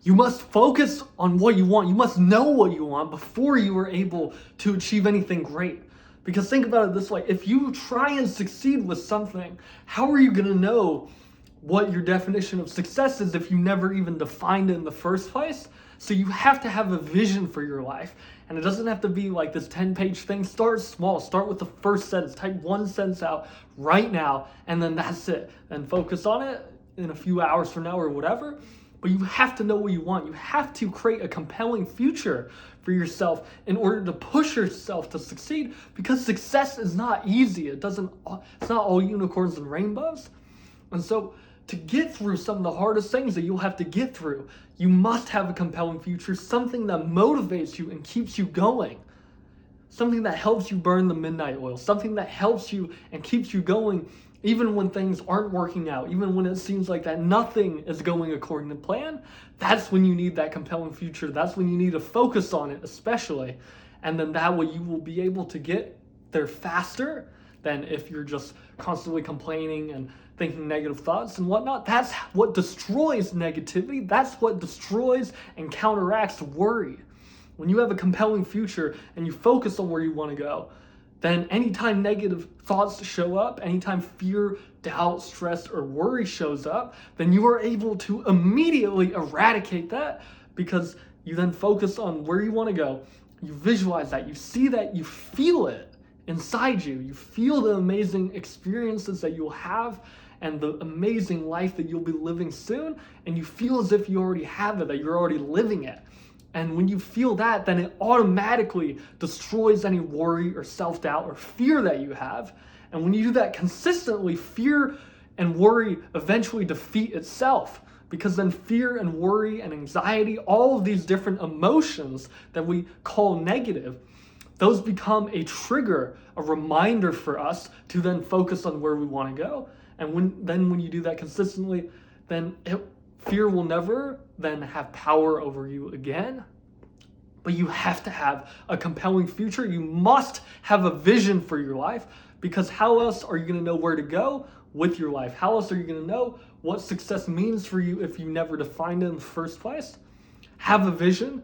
You must focus on what you want. You must know what you want before you are able to achieve anything great. Because think about it this way, if you try and succeed with something, how are you going to know what your definition of success is if you never even defined it in the first place? So you have to have a vision for your life. And it doesn't have to be like this 10-page thing. Start small. Start with the first sentence. Type one sentence out right now, and then that's it. And focus on it in a few hours from now or whatever. But you have to know what you want. You have to create a compelling future for yourself in order to push yourself to succeed, because success is not easy. It's not all unicorns and rainbows. And so to get through some of the hardest things that you'll have to get through, you must have a compelling future, something that motivates you and keeps you going. Something that helps you burn the midnight oil, something that helps you and keeps you going even when things aren't working out, even when it seems like that nothing is going according to plan. That's when you need that compelling future. That's when you need to focus on it, especially. And then that way you will be able to get there faster than if you're just constantly complaining and thinking negative thoughts and whatnot. That's what destroys negativity. That's what destroys and counteracts worry. When you have a compelling future and you focus on where you want to go, then anytime negative thoughts show up, anytime fear, doubt, stress, or worry shows up, then you are able to immediately eradicate that, because you then focus on where you want to go. You visualize that, you see that, you feel it inside you. You feel the amazing experiences that you'll have and the amazing life that you'll be living soon, and you feel as if you already have it, that you're already living it. And when you feel that, then it automatically destroys any worry or self-doubt or fear that you have. And when you do that consistently, fear and worry eventually defeat itself, because then fear and worry and anxiety, all of these different emotions that we call negative, those become a trigger, a reminder for us to then focus on where we want to go. And when you do that consistently, then fear will never then have power over you again. But you have to have a compelling future. You must have a vision for your life, because how else are you going to know where to go with your life? How else are you going to know what success means for you if you never defined it in the first place? Have a vision,